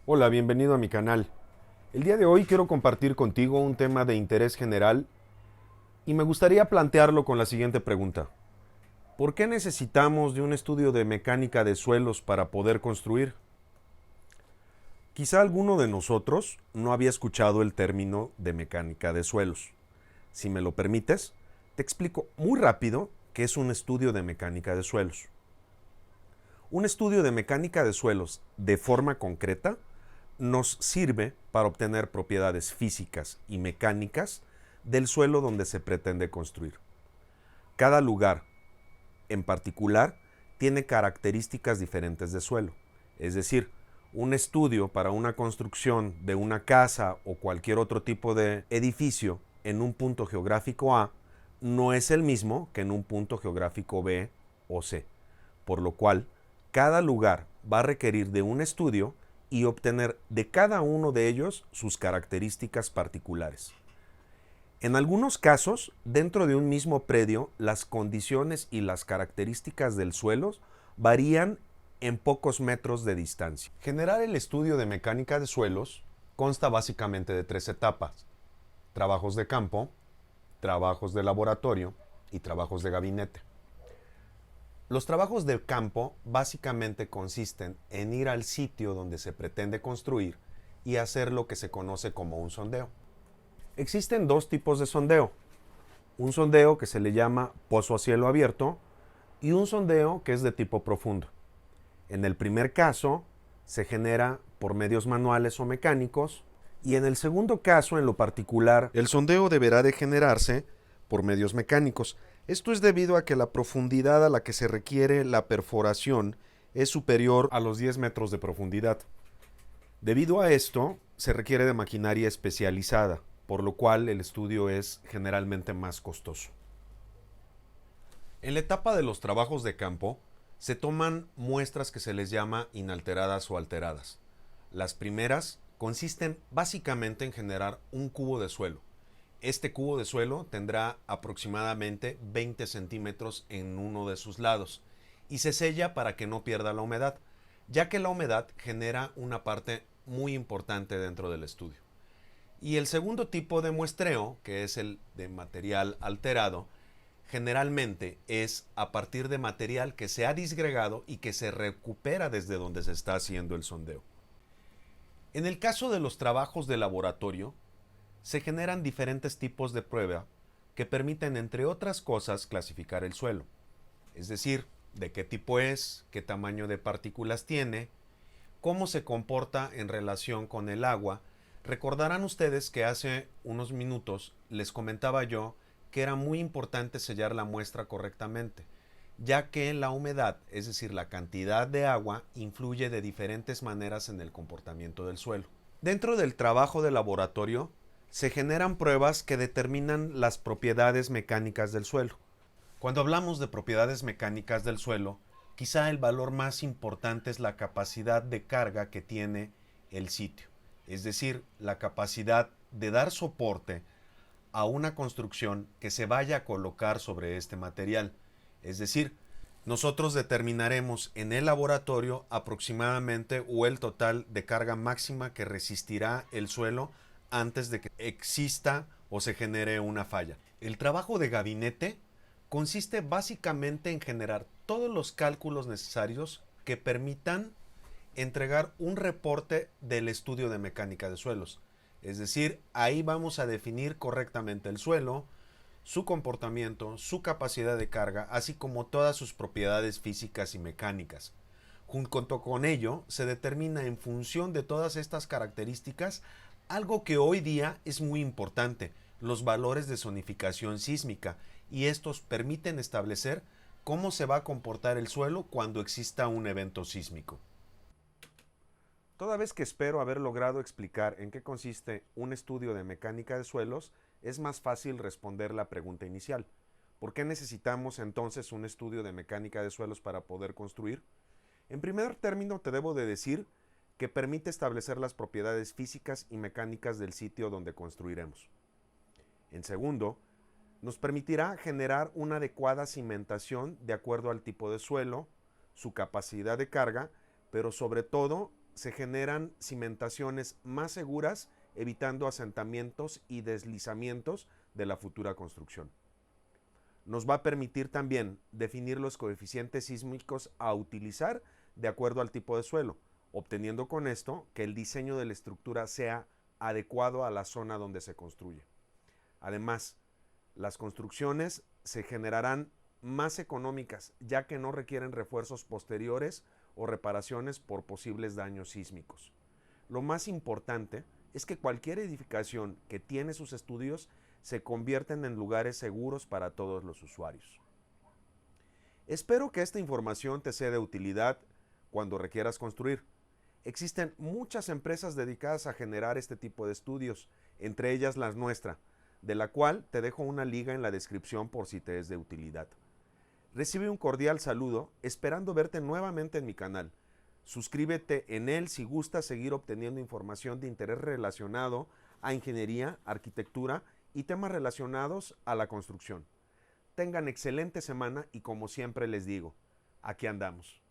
Hola, bienvenido a mi canal. El día de hoy quiero compartir contigo un tema de interés general y me gustaría plantearlo con la siguiente pregunta. ¿Por qué necesitamos de un estudio de mecánica de suelos para poder construir? Quizá alguno de nosotros no había escuchado el término de mecánica de suelos. Si me lo permites, te explico muy rápido qué es un estudio de mecánica de suelos. Un estudio de mecánica de suelos de forma concreta nos sirve para obtener propiedades físicas y mecánicas del suelo donde se pretende construir. Cada lugar, en particular, tiene características diferentes de suelo. Es decir, un estudio para una construcción de una casa o cualquier otro tipo de edificio en un punto geográfico A no es el mismo que en un punto geográfico B o C, por lo cual cada lugar va a requerir de un estudio y obtener de cada uno de ellos sus características particulares. En algunos casos, dentro de un mismo predio, las condiciones y las características del suelo varían en pocos metros de distancia. Generar el estudio de mecánica de suelos consta básicamente de tres etapas: trabajos de campo, trabajos de laboratorio y trabajos de gabinete. Los trabajos de campo básicamente consisten en ir al sitio donde se pretende construir y hacer lo que se conoce como un sondeo. Existen dos tipos de sondeo: un sondeo que se le llama pozo a cielo abierto y un sondeo que es de tipo profundo. En el primer caso se genera por medios manuales o mecánicos, y en el segundo caso, en lo particular, el sondeo deberá de generarse por medios mecánicos. Esto es debido a que la profundidad a la que se requiere la perforación es superior a los 10 metros de profundidad. Debido a esto, se requiere de maquinaria especializada, por lo cual el estudio es generalmente más costoso. En la etapa de los trabajos de campo, se toman muestras que se les llama inalteradas o alteradas. Las primeras consisten básicamente en generar un cubo de suelo. Este cubo de suelo tendrá aproximadamente 20 centímetros en uno de sus lados y se sella para que no pierda la humedad, ya que la humedad genera una parte muy importante dentro del estudio. Y el segundo tipo de muestreo, que es el de material alterado, generalmente es a partir de material que se ha disgregado y que se recupera desde donde se está haciendo el sondeo. En el caso de los trabajos de laboratorio, se generan diferentes tipos de prueba que permiten, entre otras cosas, clasificar el suelo. Es decir, de qué tipo es, qué tamaño de partículas tiene, cómo se comporta en relación con el agua. Recordarán ustedes que hace unos minutos les comentaba yo que era muy importante sellar la muestra correctamente, ya que la humedad, es decir, la cantidad de agua, influye de diferentes maneras en el comportamiento del suelo. Dentro del trabajo de laboratorio, se generan pruebas que determinan las propiedades mecánicas del suelo. Cuando hablamos de propiedades mecánicas del suelo, quizá el valor más importante es la capacidad de carga que tiene el sitio, es decir, la capacidad de dar soporte a una construcción que se vaya a colocar sobre este material. Es decir, nosotros determinaremos en el laboratorio aproximadamente o el total de carga máxima que resistirá el suelo antes de que exista o se genere una falla. El trabajo de gabinete consiste básicamente en generar todos los cálculos necesarios que permitan entregar un reporte del estudio de mecánica de suelos. Es decir, ahí vamos a definir correctamente el suelo, su comportamiento, su capacidad de carga, así como todas sus propiedades físicas y mecánicas. Junto con ello, se determina en función de todas estas características algo que hoy día es muy importante: los valores de zonificación sísmica, y estos permiten establecer cómo se va a comportar el suelo cuando exista un evento sísmico. Toda vez que espero haber logrado explicar en qué consiste un estudio de mecánica de suelos, es más fácil responder la pregunta inicial. ¿Por qué necesitamos entonces un estudio de mecánica de suelos para poder construir? En primer término, te debo de decir que permite establecer las propiedades físicas y mecánicas del sitio donde construiremos. En segundo, nos permitirá generar una adecuada cimentación de acuerdo al tipo de suelo, su capacidad de carga, pero sobre todo se generan cimentaciones más seguras, evitando asentamientos y deslizamientos de la futura construcción. Nos va a permitir también definir los coeficientes sísmicos a utilizar de acuerdo al tipo de suelo, obteniendo con esto que el diseño de la estructura sea adecuado a la zona donde se construye. Además, las construcciones se generarán más económicas, ya que no requieren refuerzos posteriores o reparaciones por posibles daños sísmicos. Lo más importante es que cualquier edificación que tiene sus estudios se convierten en lugares seguros para todos los usuarios. Espero que esta información te sea de utilidad cuando requieras construir. Existen muchas empresas dedicadas a generar este tipo de estudios, entre ellas la nuestra, de la cual te dejo una liga en la descripción por si te es de utilidad. Recibe un cordial saludo, esperando verte nuevamente en mi canal. Suscríbete en él si gustas seguir obteniendo información de interés relacionado a ingeniería, arquitectura y temas relacionados a la construcción. Tengan excelente semana y como siempre les digo, aquí andamos.